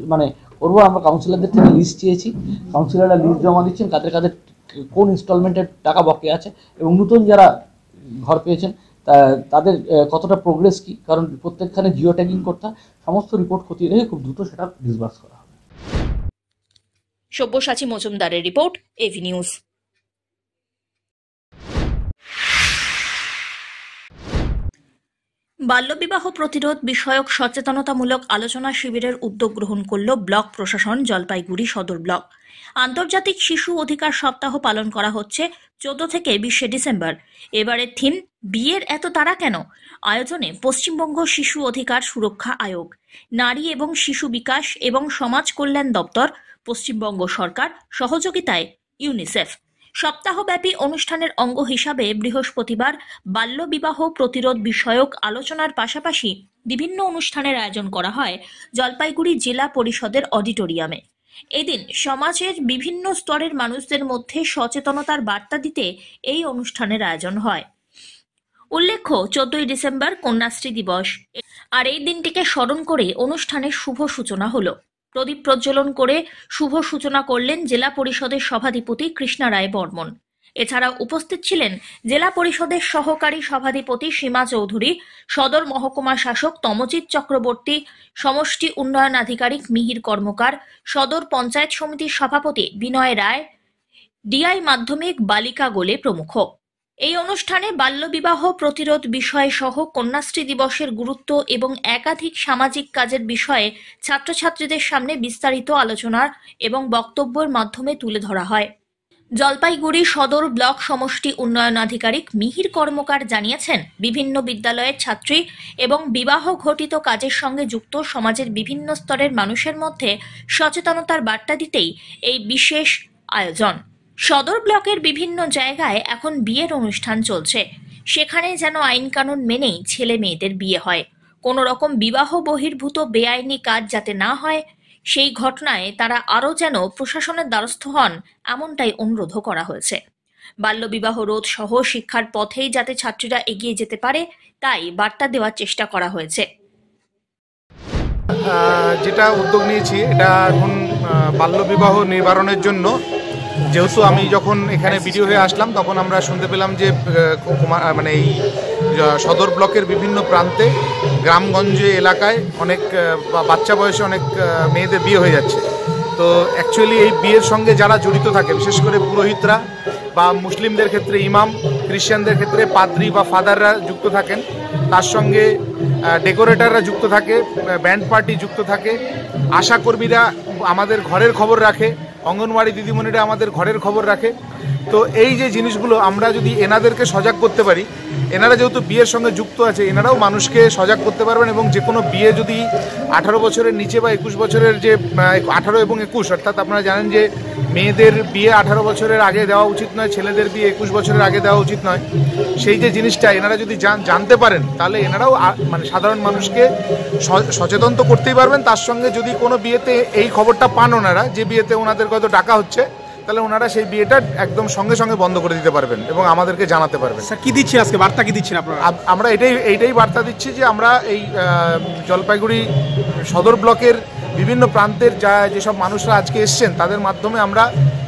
করবো। আমরা কাউন্সিলরদের থেকে লিস্ট চেয়েছি, কাউন্সিলররা লিস্ট জমা দিচ্ছেন কাদের কাদের কোন ইনস্টলমেন্টের টাকা বাকি আছে এবং নতুন যারা ঘর পেয়েছেন তাদের কতটা প্রোগ্রেস কি, কারণ প্রত্যেকখানে জিও ট্যাগিং করতে সমস্ত রিপোর্ট খতিয়ে রেখে খুব দ্রুত সেটা ডিসবার্স করা হবে।
সব্যসাচী মজুমদারের রিপোর্ট, এভি নিউজ। বাল্যবিবাহ প্রতিরোধ বিষয়ক সচেতনতামূলক আলোচনা শিবিরের উদ্যোগ গ্রহণ করল ব্লক প্রশাসন, জলপাইগুড়ি সদর ব্লক। আন্তর্জাতিক শিশু অধিকার সপ্তাহ পালন করা হচ্ছে 14 থেকে 20 ডিসেম্বর। এবারের থিম বিয়ের এত তাড়া কেন? আয়োজনে পশ্চিমবঙ্গ শিশু অধিকার সুরক্ষা আয়োগ, নারী এবং শিশু বিকাশ এবং সমাজ কল্যাণ দপ্তর, পশ্চিমবঙ্গ সরকার সহযোগিতায় ইউনিসেফ। সপ্তাহব্যাপী অনুষ্ঠানের অঙ্গ হিসাবে বৃহস্পতিবার বাল্যবিবাহ প্রতিরোধ বিষয়ক আলোচনার পাশাপাশি বিভিন্ন অনুষ্ঠানের আয়োজন করা হয় জলপাইগুড়ি জেলা পরিষদের অডিটোরিয়ামে। এদিন সমাজের বিভিন্ন স্তরের মানুষদের মধ্যে সচেতনতার বার্তা দিতে এই অনুষ্ঠানের আয়োজন হয়। উল্লেখ্য, 14 ডিসেম্বর কন্যাশ্রী দিবস, আর এই দিনটিকে স্মরণ করে অনুষ্ঠানের শুভ সূচনা হলো। প্রদীপ প্রজ্বলন করে শুভ সূচনা করলেন জেলা পরিষদের সভাধিপতি কৃষ্ণা রায় বর্মন। এছাড়া উপস্থিত ছিলেন জেলা পরিষদের সহকারী সভাধিপতি সীমা চৌধুরী, সদর মহকুমা শাসক তমজিৎ চক্রবর্তী, সমষ্টি উন্নয়ন আধিকারিক মিহির কর্মকার, সদর পঞ্চায়েত সমিতির সভাপতি বিনয় রায়, ডিআই মাধ্যমিক বালিকা গোলে প্রমুখ। এই অনুষ্ঠানে বাল্যবিবাহ প্রতিরোধ বিষয় সহ কন্যাশ্রী দিবসের গুরুত্ব এবং একাধিক সামাজিক কাজের বিষয়ে ছাত্রছাত্রীদের সামনে বিস্তারিত আলোচনা এবং বক্তব্যের মাধ্যমে তুলে ধরা হয়। জলপাইগুড়ি সদর ব্লক সমষ্টি উন্নয়ন আধিকারিক মিহির কর্মকার জানিয়েছেন, বিভিন্ন বিদ্যালয়ের ছাত্রী এবং বিবাহ ঘটিত কাজের সঙ্গে যুক্ত সমাজের বিভিন্ন স্তরের মানুষের মধ্যে সচেতনতার বার্তা দিতেই এই বিশেষ আয়োজন। সদর ব্লকের বিভিন্ন জায়গায় এখন বিয়ের অনুষ্ঠান চলছে, সেখানে যেন আইন কানুন মেনেই ছেলে মেয়েদের বিয়ে হয়। কোনো রকম বিবাহ বহির্ভূত বেআইনি কাজ যাতে না হয়, সেই ঘটনায় তারা আরও যেন প্রশাসনের দ্বারস্থ হন, এমনটাই অনুরোধ করা হয়েছে। বাল্যবিবাহ রোধ সহ শিক্ষার পথেই যাতে ছাত্রীরা এগিয়ে যেতে পারে, তাই বার্তা দেওয়ার চেষ্টা করা হয়েছে।
যেটা উদ্যোগ নিয়েছি, এটা এখন বাল্যবিবাহ নিবারণের জন্য। যেহেতু আমি যখন এখানে ভিডিও হয়ে আসলাম, তখন আমরা শুনতে পেলাম যে এই সদর ব্লকের বিভিন্ন প্রান্তে গ্রামগঞ্জে এলাকায় অনেক বাচ্চা বয়সে অনেক মেয়েদের বিয়ে হয়ে যাচ্ছে। তো অ্যাকচুয়ালি এই বিয়ের সঙ্গে যারা জড়িত থাকে, বিশেষ করে পুরোহিতরা বা মুসলিমদের ক্ষেত্রে ইমাম, খ্রিস্টানদের ক্ষেত্রে পাদ্রি বা ফাদাররা যুক্ত থাকেন, তার সঙ্গে ডেকোরেটররা যুক্ত থাকে, ব্যান্ড পার্টি যুক্ত থাকে, আশাকর্মীরা আমাদের ঘরের খবর রাখে, অঙ্গনওয়াড়ি দিদিমণিরা আমাদের ঘরের খবর রাখে। তো এই যে জিনিসগুলো আমরা যদি এনাদেরকে সজাগ করতে পারি, এনারা যেহেতু বিয়ের সঙ্গে যুক্ত আছে, এনারাও মানুষকে সজাগ করতে পারবেন। এবং যে কোনো বিয়ে যদি 18 বছরের নিচে বা 21 বছরের, যে 18 এবং 21, অর্থাৎ আপনারা জানেন যে মেয়েদের বিয়ে 18 বছরের আগে দেওয়া উচিত নয়, ছেলেদের বিয়ে 21 বছরের আগে দেওয়া উচিত নয়। সেই যে জিনিসটা এনারা যদি জানতে পারেন, তাহলে এনারাও সাধারণ মানুষকে সচেতন তো করতেই পারবেন। তার সঙ্গে যদি কোনো বিয়েতে এই খবরটা পান ওনারা, যে বিয়েতে ওনাদের হয়তো ডাকা হচ্ছে, তাহলে ওনারা সেই বিয়েটা একদম সঙ্গে সঙ্গে বন্ধ করে দিতে পারবেন এবং আমাদেরকে জানাতে পারবেন।
কি দিচ্ছি আজকে বার্তা, কি দিচ্ছেন আপনারা?
আমরা এইটাই বার্তা দিচ্ছি যে আমরা এই জলপাইগুড়ি সদর ব্লকের বিভিন্ন প্রান্তের যেসব মানুষরা আজকে এসছেন, তাদের মাধ্যমে আমরা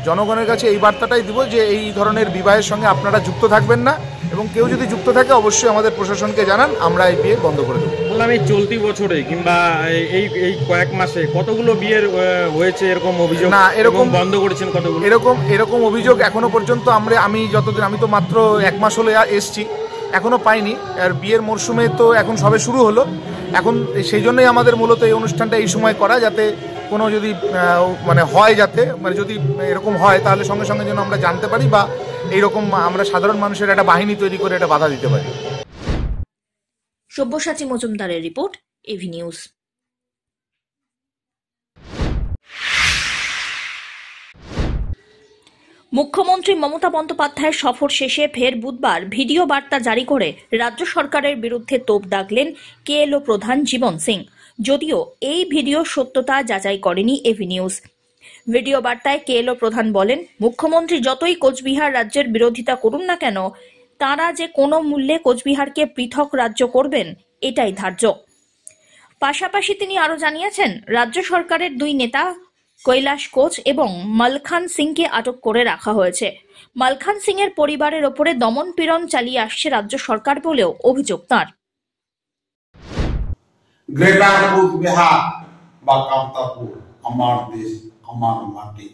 জনগণের কাছে এই বার্তাটাই দিব যে এই ধরনের বিবাহের সঙ্গে আপনারা যুক্ত থাকবেন না, এবং কেউ যদি যুক্ত থাকে অবশ্যই আমাদের প্রশাসনকে জানান, আমরা এই বিয়ে বন্ধ করে দেবো।
বললাম, এই চলতি বছরে কিংবা এই কয়েক মাসে কতগুলো বিয়ের হয়েছে এরকম অভিযোগ? না, এরকম বন্ধ করেছেন কতগুলো?
এরকম অভিযোগ এখনো পর্যন্ত আমি তো মাত্র 1 মাস হলে এসছি, এখনো পাইনি। আর বিয়ের মরশুমে তো এখন সবে শুরু হলো, এখন সেই জন্যই আমাদের মূলত এই অনুষ্ঠানটা এই সময় করা, যাতে কোনো যদি হয়, যাতে যদি এরকম হয়, তাহলে সঙ্গে সঙ্গে যেন আমরা জানতে পারি, বা এইরকম আমরা সাধারণ মানুষের একটা বাহিনী তৈরি করে এটা বাধা দিতে পারি।
সব্যসাচী মজুমদারের রিপোর্ট, এভি নিউজ। মুখ্যমন্ত্রী মমতা বন্দ্যোপাধ্যায়ের সফর শেষে ফের বুধবার ভিডিও বার্তা জারি করে রাজ্য সরকারের বিরুদ্ধে তোপ দাগলেন কেএলও প্রধান জীবন সিং। যদিও এই ভিডিও সত্যতা যাচাই করেনি এভি নিউজ। ভিডিও বার্তায় কেএলও প্রধান বলেন, মুখ্যমন্ত্রী যতই কোচবিহার রাজ্যের বিরোধিতা করুন না কেন, তাঁরা যে কোনো মূল্যে কোচবিহারকে পৃথক রাজ্য করবেন, এটাই ধার্য। পাশাপাশি তিনি আরো জানিয়েছেন, রাজ্য সরকারের দুই নেতা কৈলাস কোচ এবং মালখান সিংকে আটক করে রাখা হয়েছে। মালখান সিং এর পরিবারের ওপরে দমন পীড়ন চালিয়ে আসছে রাজ্য সরকার বলেও অভিযোগ তাঁর।
গ্রেটার কোচবিহার বা কামতাপুর আমার দেশ আমার মাটি।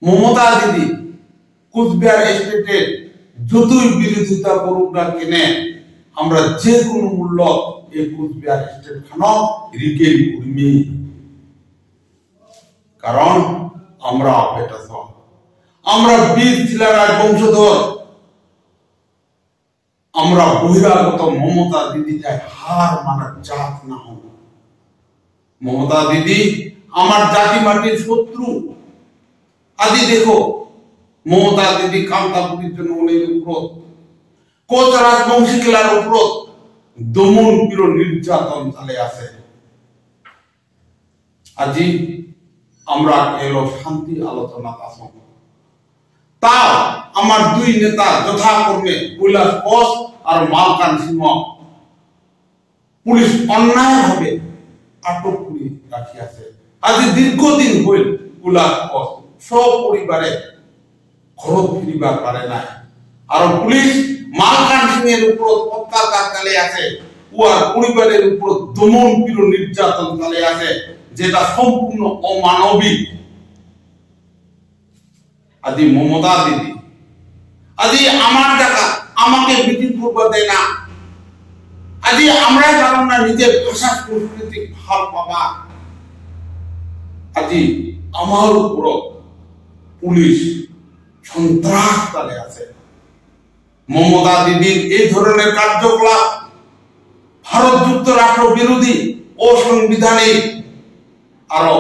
মমতা দিদি কোচবিহার স্টেটের যতই বিরোধিতা করুক না কেনে, আমরা যে কোনো মূল্য এই কোচবিহার স্টেট খানো রিগেল করিনি, কারণ আমরা আমরা বীর ছিলার বংশধর। আমরা বহিরাগত মমতা দিদি চাই হার মানার জাত না হব। মমতা দিদি আমার জাতি মাটির শত্রু। আজ দেখো মমতা দিদি কামতাপুরীর জন্য অনেক উপর, কোচ রাজবংশী খেলার উপর দমন পীড়ন নির্যাতন চালে আছে। আজি আমরা এলো শান্তি আলোচনা আসন, তাও আমার দুই নেতা যথাক্রমে কৈলাস কোচ আর মালখান সিংহ পুলিশ অন্যায়ভাবে আটক করে রাখিয়াছে। আজ দীর্ঘদিন হইল কৈলাস কোচ সপরিবারে ঘর ফিরিবার পারে নাই, আর পুলিশ মালখান সিং এর উপর অত্যাচার চালে আছে, ওর পরিবারের উপর দমন পীড়ন নির্যাতন চালে আছে, যেটা সম্পূর্ণ অমানবিক। আদি মমতা দিদি আদি আমার টাকা আমাকে মিটিং করতে দেয় না। আদি আমরাই পারলাম না নিজের ভাষা সংস্কৃতি ভাল পাবা। আদি আমার উপর পুলিশ সন্ত্রাস চালে আছে। মমতা দিদির এই ধরনের কার্যকলাপ ভারত যুক্তরাষ্ট্র বিরোধী, অসাংবিধানিক, আরো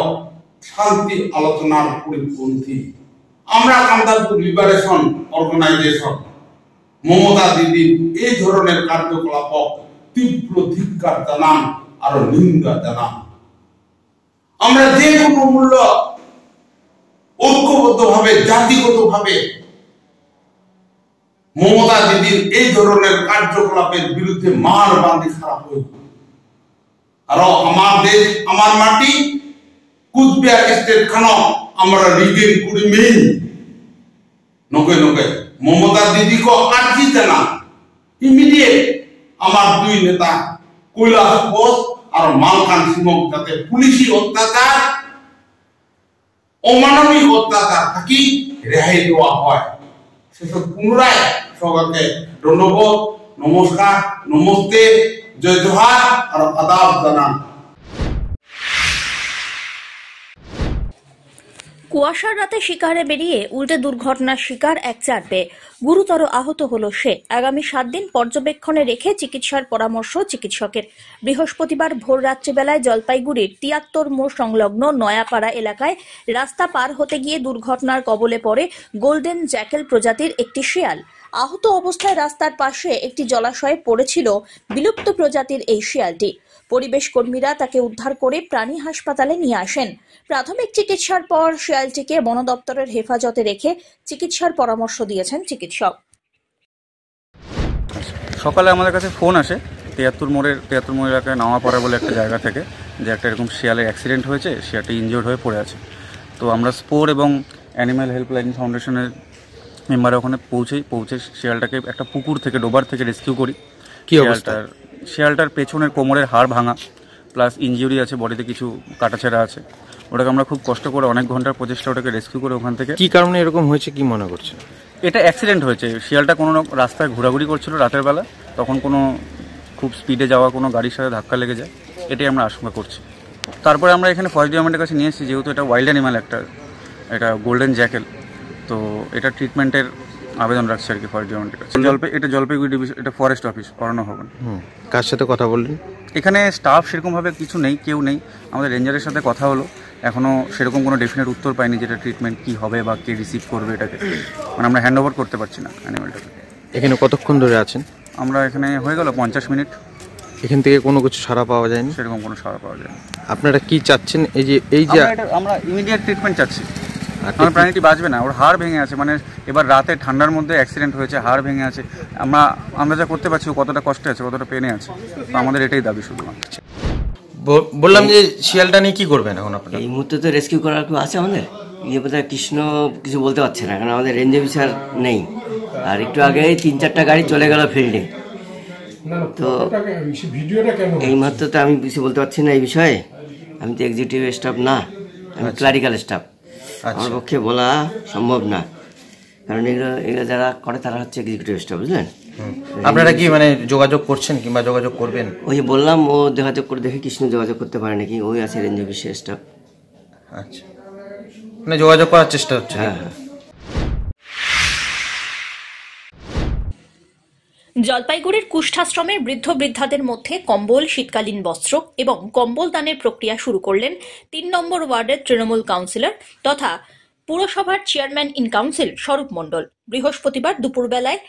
শান্তি আলোচনার পরিপন্থী। আমরা কামতাপুর লিবারেশন অর্গানাইজেশন মমতা দিদির এই ধরনের কার্যকলাপ তীব্র ধিক্কার জানান আর নিন্দা জানান। আমরা যে কোনো মূল্য ঐক্যবদ্ধভাবে জাতিগতভাবে মমতা দিদির এই ধরনের কার্যকলাপের বিরুদ্ধে মার বাঁধি খারাপ হইব। আর আমার দেশ আমার মাটি কুচবিহার স্টেট খানো আমরা রিগেন করি মেইন নকে নকে মমতা দিদি কো আর্জি জানা ইমিডিয়েট আমার দুই নেতা কৈলাস কোচ আর মালখান সিংহ যাতে পুলিশি অত্যাচার অমানবিক অত্যাচার থাকি রেহাই দেওয়া হয়। সেসব পুনরায় সবাইকে ধন্যবাদ, নমস্কার, নমস্তে, জয় জোহার আর আদাব জানান।
কুয়াশার রাতে শিকারে বেরিয়ে উল্টে দুর্ঘটনার শিকার এক চারপে, গুরুতর আহত হল সে। আগামী 7 দিন পর্যবেক্ষণে রেখে চিকিৎসার পরামর্শ চিকিৎসকের। বৃহস্পতিবার ভোর রাত্রিবেলায় জলপাইগুড়ির ৭৩ মোড় সংলগ্ন নয়াপাড়া এলাকায় রাস্তা পার হতে গিয়ে দুর্ঘটনার কবলে পড়ে গোল্ডেন জ্যাকেল প্রজাতির একটি শিয়াল। আহত অবস্থায় রাস্তার পাশে একটি জলাশয়ে পড়েছিল বিলুপ্ত প্রজাতির এই শিয়ালটি। পরিবেশ কর্মীরা তাকে উদ্ধার করে প্রাণী হাসপাতালে নিয়ে আসেন। প্রাথমিক চিকিৎসার পর শিয়ালটিকে বন দপ্তরের হেফাজতে রেখে চিকিৎসার পরামর্শ দিয়েছেন চিকিৎসক।
সকালে আমাদের কাছে ফোন আসে ৭৩ মোড় এলাকায় নামাপাড়া বলে একটা জায়গা থেকে, যে একটা এরকম শিয়ালের অ্যাক্সিডেন্ট হয়েছে, শিয়ালটি ইনজিওর্ড হয়ে পড়ে আছে। তো আমরা স্পোর এবং অ্যানিম্যাল হেল্পলাইন ফাউন্ডেশনের মেম্বার ওখানে পৌঁছে শিয়ালটাকে একটা পুকুর থেকে ডোবার থেকে রেস্কিউ করি।
কি অবস্থা?
শিয়ালটার পেছনের কোমরের হাড় ভাঙা, প্লাস ইনজিউরি আছে, বডিতে কিছু কাটাছেঁড়া আছে। ওটাকে আমরা খুব কষ্ট করে অনেক ঘন্টার প্রচেষ্টা ওটাকে রেস্কিউ করে ওখান থেকে।
কি কারণে এরকম হয়েছে কি মনে করছে?
এটা অ্যাক্সিডেন্ট হয়েছে। শিয়ালটা কোনো রাস্তায় ঘোরাঘুরি করছিল রাতের বেলা, তখন কোনো খুব স্পিডে যাওয়া কোনো গাড়ির সাথে ধাক্কা লেগে যায়, এটাই আমরা আশঙ্কা করছি। তারপরে আমরা এখানে ফরেস্ট ডিপার্টমেন্টের কাছে নিয়ে এসেছি, যেহেতু এটা ওয়াইল্ড অ্যানিমাল এটা গোল্ডেন জ্যাকেল, তো এটা ট্রিটমেন্টের আবেদন রাখছে আর কি ফরেস্ট ডিপার্টমেন্টের কাছে। এটা জলপাইগুড়ি ডিভিশন, এটা ফরেস্ট অফিস, অরণ্য ভবন।
কার সাথে কথা বললেন?
এখানে স্টাফ সেরকমভাবে কিছু নেই, কেউ নেই। আমাদের রেঞ্জারের সাথে কথা হলো, এখনও সেরকম কোনো ডেফিনেট উত্তর পাইনি যেটা ট্রিটমেন্ট কী হবে বা কে রিসিভ করবে এটাকে, মানে আমরা হ্যান্ড ওভার করতে পারছি না অ্যানিমালটাকে।
এখানে কতক্ষণ ধরে আছেন?
আমরা এখানে হয়ে গেল 50 মিনিট।
এখান থেকে কোনো কিছু সাড়া পাওয়া যায়নি?
সেরকম কোনো সাড়া পাওয়া যায়নি।
আপনারা কি চাচ্ছেন? এই যে
আমরা ইমিডিয়েট ট্রিটমেন্ট চাচ্ছি। আমার প্রাণীটি বাঁচবে না, ওর হাড় ভেঙে আছে, মানে এবার রাতে ঠান্ডার মধ্যে অ্যাক্সিডেন্ট হয়েছে, হাড় ভেঙে আছে। আমরা যা করতে পারছি ও কতটা কষ্টে আছে, কতটা পেনে আছে, তো আমাদের এটাই দাবি শুধুমাত্র।
বললাম যে শিয়ালটা নিয়ে কি করবেন এখন আপনারা?
এই মুহূর্তে তো রেস্কিউ করার কেউ আছে আমাদের, বোধহয় কৃষ্ণ কিছু বলতে পারছে না, কারণ আমাদের রেঞ্জ অফিসার নেই। আর একটু আগে 3-4টা গাড়ি চলে গেল ফিল্ডে, তো এই মুহূর্তে তো আমি কিছু বলতে পারছি না এই বিষয়ে। আমি তো এক্সিকিউটিভ স্টাফ না, আমি ক্লারিক্যাল স্টাফ, আমার পক্ষে বলা সম্ভব না, কারণ এগুলো যারা করে তারা হচ্ছে এক্সিকিউটিভ স্টাফ, বুঝলেন।
আপনারা কি মানে যোগাযোগ করছেন কিংবা যোগাযোগ করবেন?
ওই যে বললাম, ও যোগাযোগ করে দেখে কৃষ্ণ যোগাযোগ করতে পারে নাকি, ওই আছে রেঞ্জ অফিসের স্টাফ।
আচ্ছা, মানে যোগাযোগ করার চেষ্টা হচ্ছে।
হ্যাঁ হ্যাঁ।
জলপাইগুড়ির কুষ্ঠাশ্রমের বৃদ্ধ বৃদ্ধাদের মধ্যে কম্বল, শীতকালীন বস্ত্র এবং কম্বল দানের প্রক্রিয়া শুরু করলেন 3 নম্বর ওয়ার্ডের তৃণমূল কাউন্সিলর তথা পুরসভার চেয়ারম্যান ইন কাউন্সিল স্বরূপ মণ্ডল। বৃহস্পতিবার দুপুরবেলায়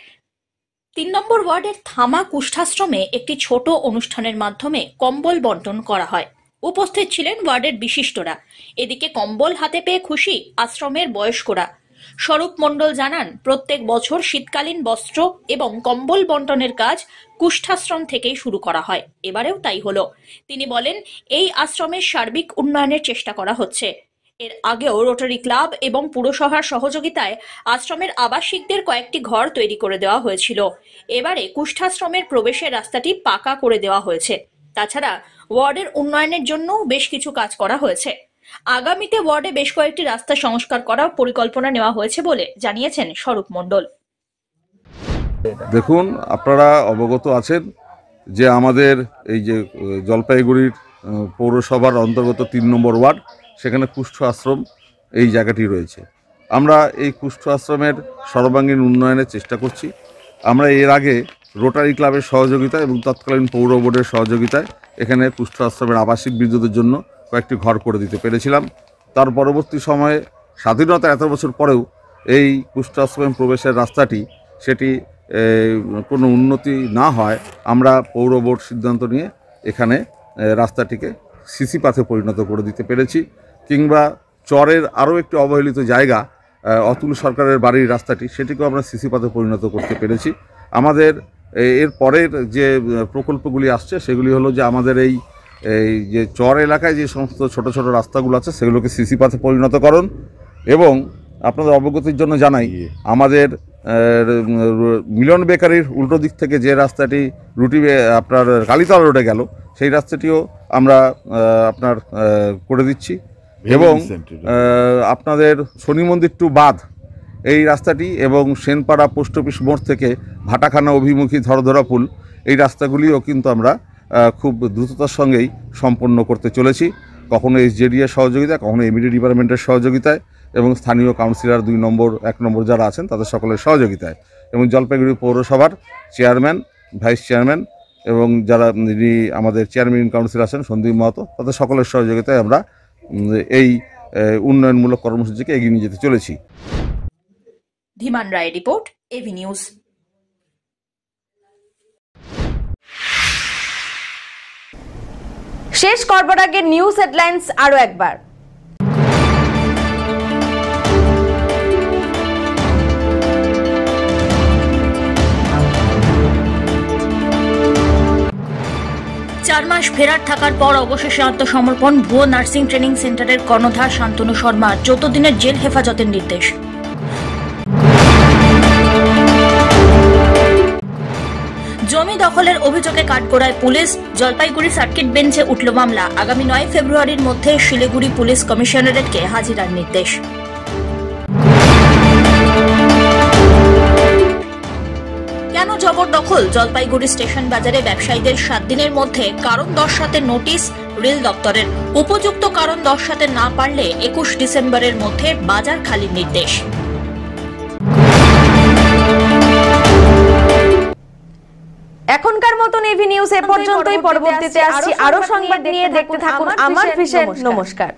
3 নম্বর ওয়ার্ডের থামা কুষ্ঠাশ্রমে একটি ছোট অনুষ্ঠানের মাধ্যমে কম্বল বন্টন করা হয়। উপস্থিত ছিলেন ওয়ার্ডের বিশিষ্টরা। এদিকে কম্বল হাতে পেয়ে খুশি আশ্রমের বয়স্করা। স্বরূপ মণ্ডল জানান, প্রত্যেক বছর শীতকালীন বস্ত্র এবং কম্বল বন্টনের কাজ কুষ্ঠাশ্রম থেকেই শুরু করা হয়, এবারেও তাই হলো। তিনি বলেন, এই আশ্রমের সার্বিক উন্নয়নের চেষ্টা করা হচ্ছে। এর আগেও রোটারি ক্লাব এবং পুরসভার সহযোগিতায় আশ্রমের আবাসিকদের কয়েকটি ঘর তৈরি করে দেওয়া হয়েছিল। এবারে কুষ্ঠাশ্রমের প্রবেশের রাস্তাটি পাকা করে দেওয়া হয়েছে। তাছাড়া ওয়ার্ডের উন্নয়নের জন্য বেশ কিছু কাজ করা হয়েছে। আগামীতে ওয়ার্ডে বেশ কয়েকটি রাস্তা সংস্কার করার পরিকল্পনা নেওয়া হয়েছে বলে জানিয়েছেন স্বরূপ মণ্ডল।
দেখুন, আপনারা অবগত আছেন যে আমাদের এই যে জলপাইগুড়ির পৌরসভার অন্তর্গত 3 নম্বর ওয়ার্ড, সেখানে কুষ্ঠ আশ্রম এই জায়গাটি রয়েছে। আমরা এই কুষ্ঠ আশ্রমের সর্বাঙ্গীন উন্নয়নের চেষ্টা করছি। আমরা এর আগে রোটারি ক্লাবের সহযোগিতায় এবং তৎকালীন পৌর বোর্ডের সহযোগিতায় এখানে কুষ্ঠ আশ্রমের আবাসিক বৃদ্ধদের জন্য কয়েকটি ঘর করে দিতে পেরেছিলাম। তার পরবর্তী সময়ে স্বাধীনতা এত বছর পরেও এই কুষ্ঠ আশ্রমে প্রবেশের রাস্তাটি সেটি কোনো উন্নতি না হয়, আমরা পৌর বোর্ড সিদ্ধান্ত নিয়ে এখানে রাস্তাটিকে সিসি পাথে পরিণত করে দিতে পেরেছি। কিংবা চরের আরও একটি অবহেলিত জায়গা অতুল সরকারের বাড়ির রাস্তাটি, সেটিকেও আমরা সিসি পাথে পরিণত করতে পেরেছি। আমাদের এর পরের যে প্রকল্পগুলি আসছে সেগুলি হলো যে আমাদের এই যে চর এলাকায় যে সমস্ত ছোট ছোট রাস্তাগুলো আছে সেগুলোকে সিসি পাথে পরিণতকরণ, এবং আপনাদের অবগতির জন্য জানাই, আমাদের মিলন বেকারির উল্টো দিক থেকে যে রাস্তাটি আপনার কালীতলা রোডে গেল, সেই রাস্তাটিও আমরা আপনার করে দিচ্ছি। এবং আপনাদের শনি মন্দির টু বাঁধ এই রাস্তাটি এবং সেনপাড়া পোস্ট অফিস মোড় থেকে ভাটাখানা অভিমুখী ধরধরা পুল, এই রাস্তাগুলিও কিন্তু আমরা খুব দ্রুততার সঙ্গেই সম্পন্ন করতে চলেছি। কখনো এসজেডিএর সহযোগিতায়, কখনো এমইডি ডিপার্টমেন্টের সহযোগিতায় এবং স্থানীয় কাউন্সিলর 2 নম্বর 1 নম্বর যারা আছেন তাদের সকলের সহযোগিতায়, এবং জলপাইগুড়ি পৌরসভার চেয়ারম্যান, ভাইস চেয়ারম্যান এবং যারা আমাদের চেয়ারম্যান ইন কাউন্সিল আছেন সন্দীপ মাহাতো, তাদের সকলের সহযোগিতায় আমরা এই উন্নয়নমূলক কর্মসূচিকে এগিয়ে নিয়ে যেতে চলেছি।
ধীমান রায় রিপোর্ট, এভি নিউজ।
শেষ করবার আগে নিউজ হেডলাইন্স আরো একবার।
চার মাস ফেরার থাকার পর অবশেষে আত্মসমর্পণ ভুয়ো নার্সিং ট্রেনিং সেন্টারের কর্ণধার শান্তনু শর্মা। 14 দিনের জেল হেফাজতের নির্দেশ। জমি দখলের অভিযোগে কাঠগড়ায় পুলিশ। জলপাইগুড়ি সার্কিট বেঞ্চে উঠল মামলা। আগামী 9 ফেব্রুয়ারির মধ্যে শিলিগুড়ি পুলিশ কমিশনারেটকে হাজিরার নির্দেশ। কেন জবরদখল? জলপাইগুড়ি স্টেশন বাজারে ব্যবসায়ীদের 7 দিনের মধ্যে কারণ দর্শাতে নোটিশ রেল দপ্তরের। উপযুক্ত কারণ দর্শাতে না পারলে 21 ডিসেম্বরের মধ্যে বাজার খালির নির্দেশ।
এখনকার মতন এভি নিউজ এ পর্যন্তই। পরবর্তীতে আসছি আরো সংবাদ নিয়ে। দেখতে থাকুন আমার ভিশন। নমস্কার।